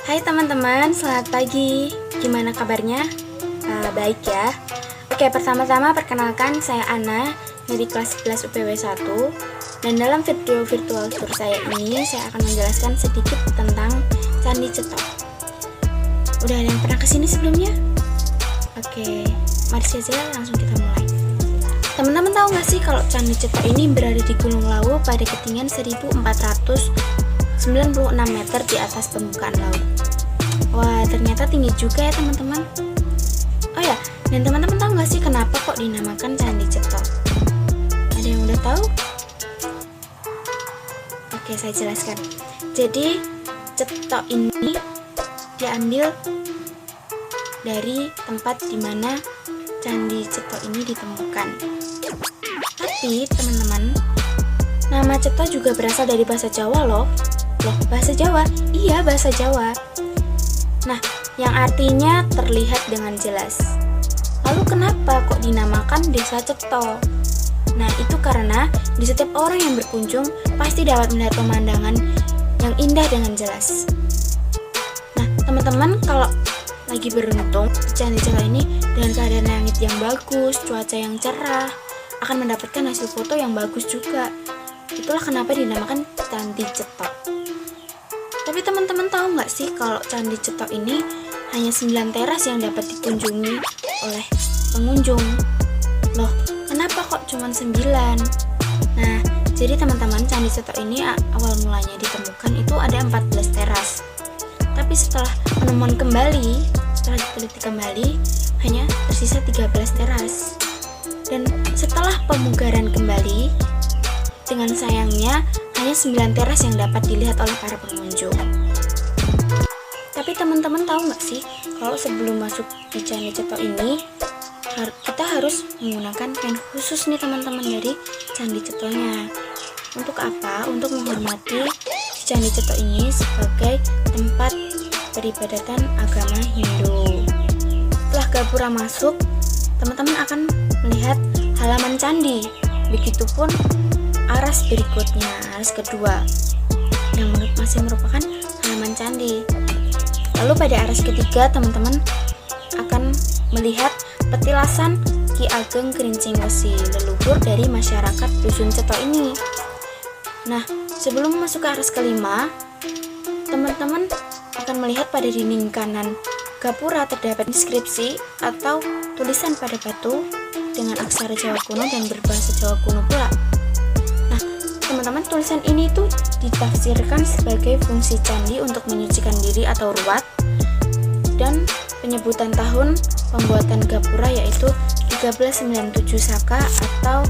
Hai teman-teman, selamat pagi. Gimana kabarnya? Baik ya. Oke, pertama-tama perkenalkan, saya Ana dari kelas 11 UPW 1. Dan dalam video virtual tour saya ini, saya akan menjelaskan sedikit tentang Candi Ceto. Udah ada yang pernah kesini sebelumnya? Oke, mari saja langsung kita mulai. Teman-teman tahu gak sih kalau Candi Ceto ini berada di Gunung Lawu pada ketinggian 1496 meter di atas permukaan laut. Wah, ternyata tinggi juga ya teman-teman. Oh ya, dan teman-teman tahu gak sih kenapa kok dinamakan Candi Ceto? Ada yang udah tahu? Oke, saya jelaskan. Jadi, Ceto ini diambil dari tempat dimana Candi Ceto ini ditemukan. Tapi teman-teman, nama Ceto juga berasal dari bahasa Jawa loh. Loh, bahasa Jawa? Iya, bahasa Jawa. Nah, yang artinya terlihat dengan jelas. Lalu kenapa kok dinamakan Desa Ceto? Nah, itu karena di setiap orang yang berkunjung pasti dapat melihat pemandangan yang indah dengan jelas. Nah, teman-teman kalau lagi beruntung di Candi Ceto ini dengan keadaan langit yang bagus, cuaca yang cerah, akan mendapatkan hasil foto yang bagus juga. Itulah kenapa dinamakan Candi Ceto. Tapi teman-teman tahu nggak sih kalau Candi Ceto ini hanya 9 teras yang dapat dikunjungi oleh pengunjung. Loh, kenapa kok cuma 9? Nah, jadi teman-teman, Candi Ceto ini awal mulanya ditemukan itu ada 14 teras. Tapi setelah penemuan kembali, setelah diteliti kembali, hanya tersisa 13 teras. Dan setelah pemugaran kembali, dengan sayangnya hanya 9 teras yang dapat dilihat oleh para pengunjung. Tapi teman-teman tahu nggak sih kalau sebelum masuk di Candi Ceto ini kita harus menggunakan kain khusus nih teman-teman dari Candi Cetonya. Untuk apa? Untuk menghormati Candi Ceto ini sebagai tempat peribadatan agama Hindu. Setelah gapura masuk, teman-teman akan melihat halaman candi. Begitupun aras berikutnya, aras kedua yang masih merupakan halaman candi. Lalu pada aras ketiga teman-teman akan melihat petilasan Ki Ageng Krincing Wesi, leluhur dari masyarakat Dusun Ceto ini. Nah, sebelum masuk ke aras kelima, teman-teman akan melihat pada dinding kanan gapura terdapat inskripsi atau tulisan pada batu dengan aksara Jawa kuno dan berbahasa Jawa kuno pula. Teman-teman, tulisan ini tuh ditafsirkan sebagai fungsi candi untuk menyucikan diri atau ruat, dan penyebutan tahun pembuatan gapura yaitu 1397 Saka atau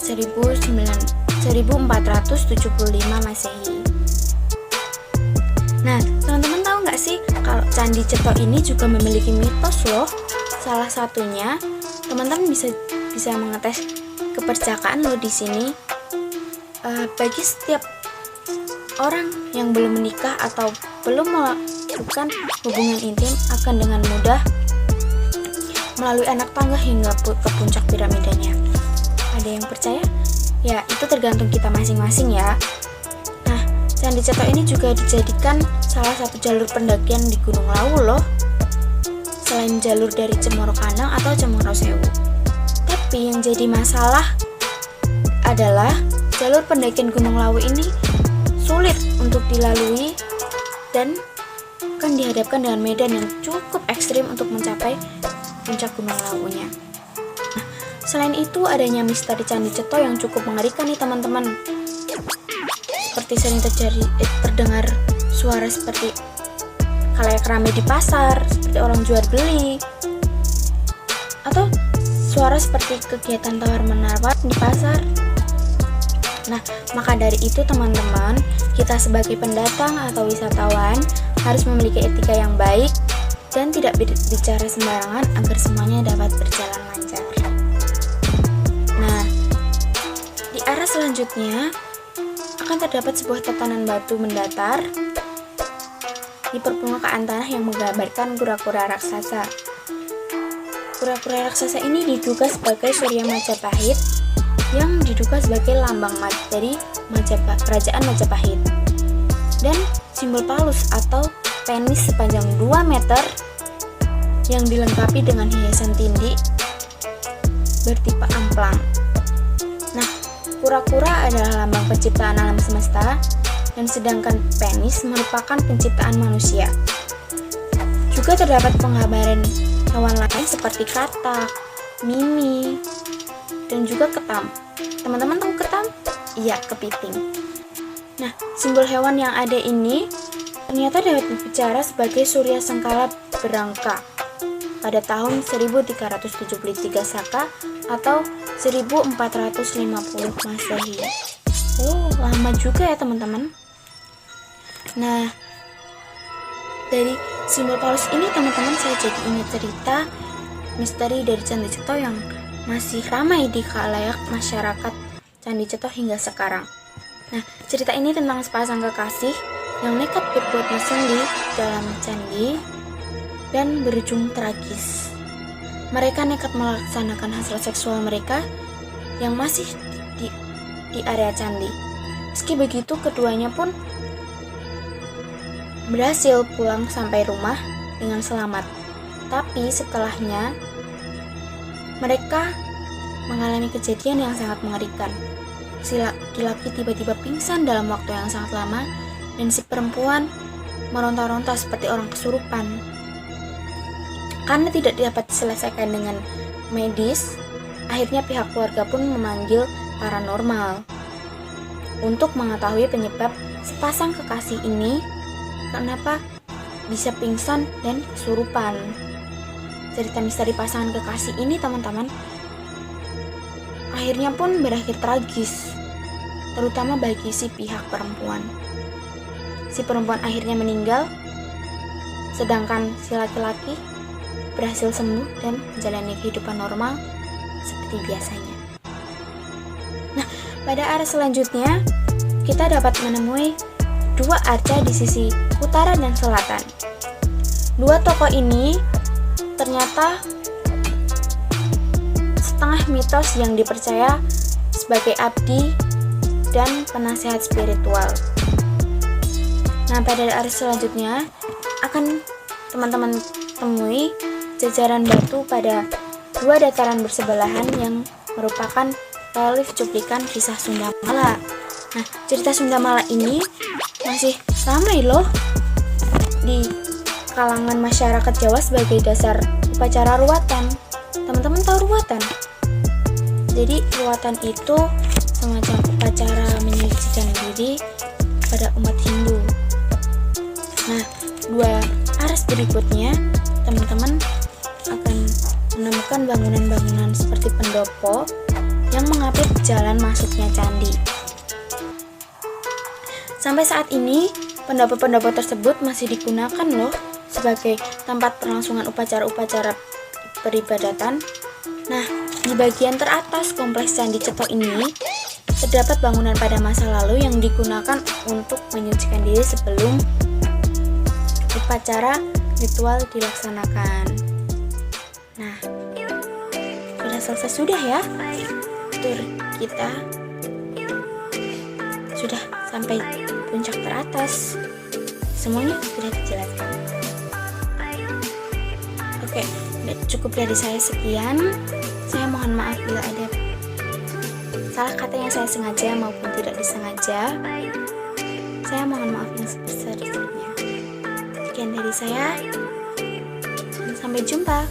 1475 Masehi. Nah, teman-teman tahu nggak sih kalau Candi Ceto ini juga memiliki mitos loh. Salah satunya, teman-teman bisa mengetes kepercayaan loh di sini. Bagi setiap orang yang belum menikah atau belum melakukan hubungan intim akan dengan mudah melalui anak tangga hingga ke puncak piramidanya. Ada yang percaya? Ya, itu tergantung kita masing-masing ya. Nah, Candi Ceto ini juga dijadikan salah satu jalur pendakian di Gunung Lawu loh, selain jalur dari Cemoro Kandang atau Cemoro Sewu. Tapi yang jadi masalah adalah jalur pendakian Gunung Lawu ini sulit untuk dilalui dan akan dihadapkan dengan medan yang cukup ekstrim untuk mencapai puncak Gunung Lawunya. Nah, selain itu adanya misteri Candi Ceto yang cukup mengerikan nih teman-teman. Seperti sering terdengar suara seperti khalayak ramai di pasar, seperti orang jual beli, atau suara seperti kegiatan tawar-menawar di pasar. Nah, maka dari itu teman-teman, kita sebagai pendatang atau wisatawan harus memiliki etika yang baik dan tidak bicara sembarangan agar semuanya dapat berjalan lancar. Nah, di arah selanjutnya akan terdapat sebuah tatanan batu mendatar di permukaan tanah yang menggambarkan kura-kura raksasa. Kura-kura raksasa ini diduga sebagai Surya Majapahit yang diduga sebagai lambang dari Kerajaan Majapahit. Dan simbol Palus atau penis sepanjang 2 meter yang dilengkapi dengan hiasan tindi bertipe amplang. Nah, kura-kura adalah lambang penciptaan alam semesta, dan sedangkan penis merupakan penciptaan manusia. Juga terdapat penggambaran hewan lain seperti katak, mimi, dan juga ketam. Teman-teman tahu ketam? Iya, kepiting. Nah, simbol hewan yang ada ini ternyata dapat berbicara sebagai Surya Sengkala Berangka pada tahun 1373 Saka atau 1450 Masehi. Oh, lama juga ya teman-teman. Nah, dari simbol Palus ini teman-teman saya jadi ingat cerita misteri dari Candi Ceto yang masih ramai di khalayak masyarakat Candi Ceto hingga sekarang. Nah, cerita ini tentang sepasang kekasih yang nekat berbuat mesum di dalam candi dan berujung tragis. Mereka nekat melaksanakan hasrat seksual mereka yang masih di area candi. Meski begitu, keduanya pun berhasil pulang sampai rumah dengan selamat. Tapi setelahnya mereka mengalami kejadian yang sangat mengerikan. Si laki-laki tiba-tiba pingsan dalam waktu yang sangat lama, dan si perempuan meronta-ronta seperti orang kesurupan. Karena tidak dapat diselesaikan dengan medis, akhirnya pihak keluarga pun memanggil paranormal untuk mengetahui penyebab sepasang kekasih ini kenapa bisa pingsan dan kesurupan. Cerita misteri pasangan kekasih ini teman-teman akhirnya pun berakhir tragis, terutama bagi si pihak perempuan. Si perempuan akhirnya meninggal, sedangkan si laki-laki berhasil sembuh dan menjalani kehidupan normal seperti biasanya. Nah, pada arah selanjutnya kita dapat menemui dua arca di sisi utara dan selatan. Dua tokoh ini ternyata setengah mitos yang dipercaya sebagai abdi dan penasehat spiritual. Nah, pada arah selanjutnya akan teman-teman temui jajaran batu pada dua dataran bersebelahan yang merupakan relief cuplikan kisah Sunda Mala. Nah, cerita Sunda Mala ini masih ramai loh di kalangan masyarakat Jawa sebagai dasar upacara ruwatan. Teman-teman tahu ruwatan? Jadi ruwatan itu semacam upacara menyucikan diri pada umat Hindu. Nah, dua aras berikutnya teman-teman akan menemukan bangunan-bangunan seperti pendopo yang mengapit jalan masuknya candi. Sampai saat ini, pendopo-pendopo tersebut masih digunakan loh sebagai tempat perlangsungan upacara-upacara peribadatan. Nah, di bagian teratas kompleks Candi Ceto ini terdapat bangunan pada masa lalu yang digunakan untuk menyucikan diri sebelum upacara ritual dilaksanakan. Nah, sudah ya tur kita, sudah sampai puncak teratas, semuanya sudah dijelaskan. Oke, cukup dari saya sekian. Saya mohon maaf bila ada salah kata yang saya sengaja maupun tidak disengaja. Saya mohon maaf yang sebesar-besarnya. Sekian dari saya, sampai jumpa.